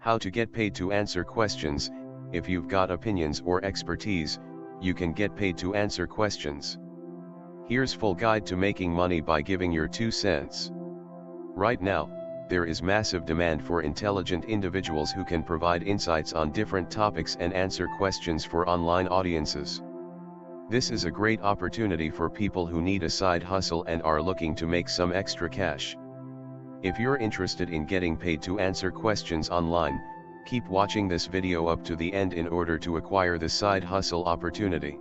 How to get paid to answer questions. If you've got opinions or expertise, you can get paid to answer questions. Here's full guide to making money by giving your 2 cents. Right now, there is massive demand for intelligent individuals who can provide insights on different topics and answer questions for online audiences. This is a great opportunity for people who need a side hustle and are looking to make some extra cash. If you're interested in getting paid to answer questions online, keep watching this video up to the end in order to acquire the side hustle opportunity.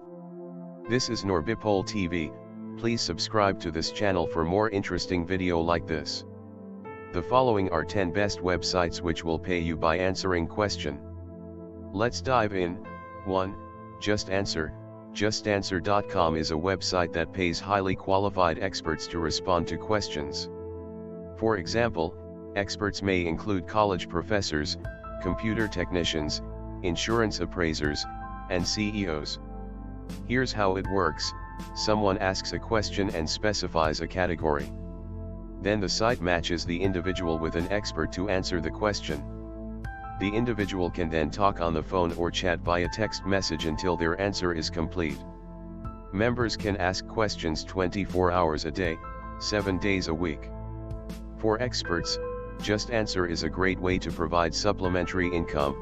This is Norbipol TV. Please subscribe to this channel for more interesting video like this. The following are 10 best websites which will pay you by answering question. Let's dive in. 1. Just Answer. JustAnswer.com is a website that pays highly qualified experts to respond to questions. For example, experts may include college professors, computer technicians, insurance appraisers, and CEOs. Here's how it works. Someone asks a question and specifies a category. Then the site matches the individual with an expert to answer the question. The individual can then talk on the phone or chat via text message until their answer is complete. Members can ask questions 24 hours a day, 7 days a week. For experts, Just Answer is a great way to provide supplementary income.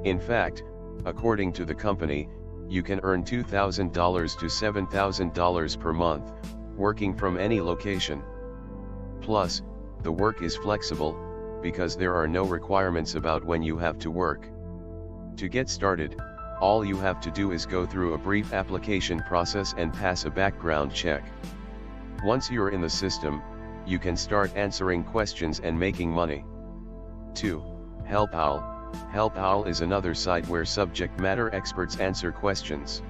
In fact, according to the company, you can earn $2,000 to $7,000 per month, working from any location. Plus, the work is flexible, because there are no requirements about when you have to work. To get started, all you have to do is go through a brief application process and pass a background check. Once you're in the system, you can start answering questions and making money. 2. HelpOwl. HelpOwl is another site where subject matter experts answer questions.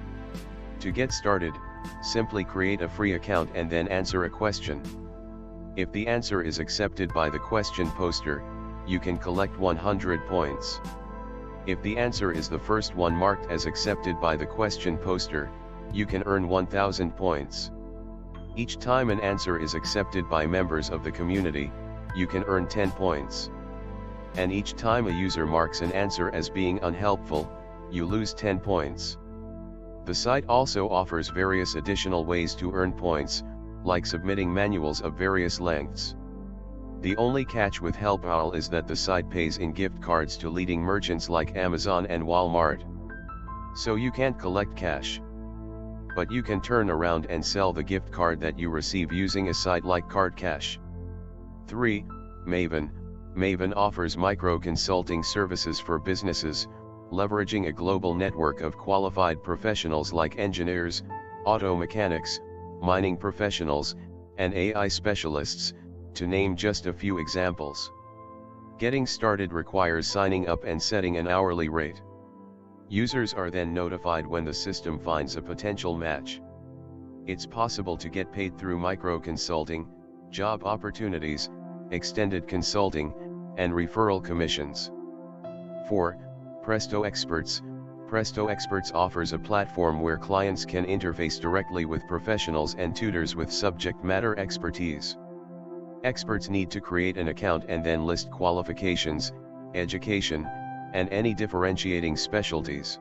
To get started, simply create a free account and then answer a question. If the answer is accepted by the question poster, you can collect 100 points. If the answer is the first one marked as accepted by the question poster, you can earn 1000 points. Each time an answer is accepted by members of the community, you can earn 10 points. And each time a user marks an answer as being unhelpful, you lose 10 points. The site also offers various additional ways to earn points, like submitting manuals of various lengths. The only catch with HelpOwl is that the site pays in gift cards to leading merchants like Amazon and Walmart. So you can't collect cash. But you can turn around and sell the gift card that you receive using a site like CardCash. 3. Maven. Maven offers micro-consulting services for businesses, leveraging a global network of qualified professionals like engineers, auto mechanics, mining professionals, and AI specialists, to name just a few examples. Getting started requires signing up and setting an hourly rate. Users are then notified when the system finds a potential match. It's possible to get paid through micro-consulting, job opportunities, extended consulting, and referral commissions. 4. Presto Experts. Presto Experts offers a platform where clients can interface directly with professionals and tutors with subject matter expertise. Experts need to create an account and then list qualifications, education, and any differentiating specialties.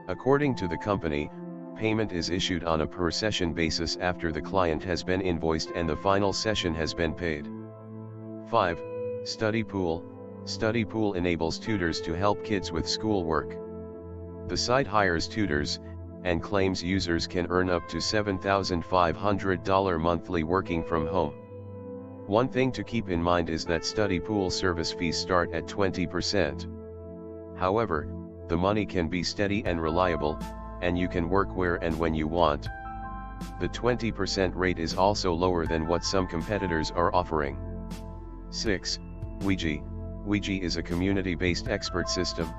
According to the company, payment is issued on a per-session basis after the client has been invoiced and the final session has been paid. 5. Study Pool. Study Pool enables tutors to help kids with schoolwork. The site hires tutors, and claims users can earn up to $7,500 monthly working from home. One thing to keep in mind is that Study Pool service fees start at 20%. However, the money can be steady and reliable, and you can work where and when you want. The 20% rate is also lower than what some competitors are offering. 6. Ouija. Ouija is a community-based expert system.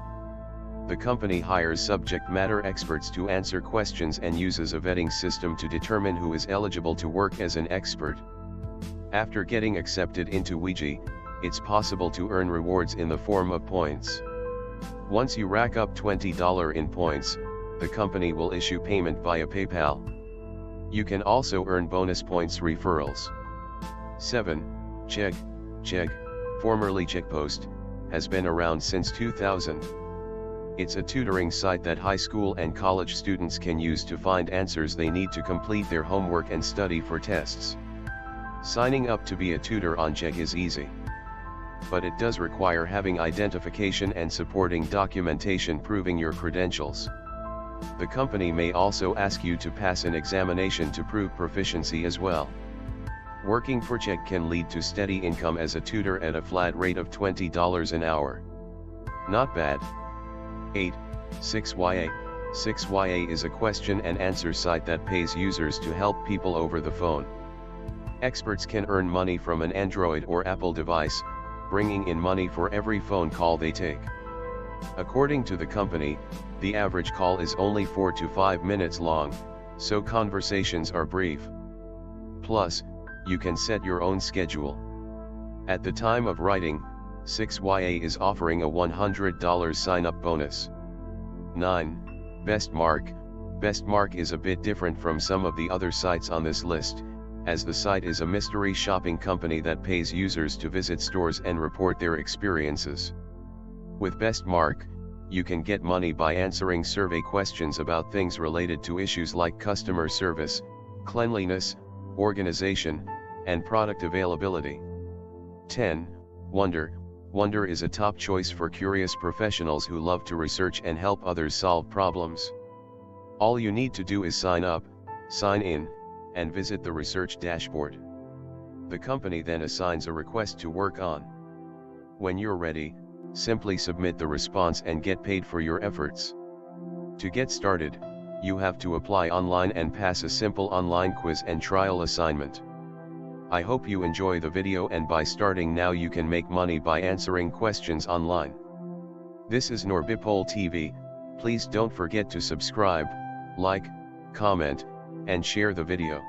The company hires subject matter experts to answer questions and uses a vetting system to determine who is eligible to work as an expert. After getting accepted into Ouija, it's possible to earn rewards in the form of points. Once you rack up $20 in points, the company will issue payment via PayPal. You can also earn bonus points referrals. 7. Chegg. Chegg, formerly Checkpost, has been around since 2000. It's a tutoring site that high school and college students can use to find answers they need to complete their homework and study for tests. Signing up to be a tutor on Chegg is easy. But it does require having identification and supporting documentation proving your credentials. The company may also ask you to pass an examination to prove proficiency as well. Working for Chegg can lead to steady income as a tutor at a flat rate of $20 an hour. Not bad. 8. 6YA. 6YA is a question and answer site that pays users to help people over the phone. Experts can earn money from an Android or Apple device, bringing in money for every phone call they take. According to the company, the average call is only 4 to 5 minutes long, so conversations are brief. Plus, you can set your own schedule. At the time of writing, 6YA is offering a $100 sign-up bonus. 9. Bestmark. Bestmark is a bit different from some of the other sites on this list, as the site is a mystery shopping company that pays users to visit stores and report their experiences. With Bestmark, you can get money by answering survey questions about things related to issues like customer service, cleanliness, organization, and product availability. 10. Wonder. Wonder is a top choice for curious professionals who love to research and help others solve problems. All you need to do is sign up, sign in, and visit the research dashboard. The company then assigns a request to work on. When you're ready, simply submit the response and get paid for your efforts. To get started, you have to apply online and pass a simple online quiz and trial assignment. I hope you enjoy the video, and by starting now you can make money by answering questions online. This is NorBipole TV. Please don't forget to subscribe, like, comment, and share the video.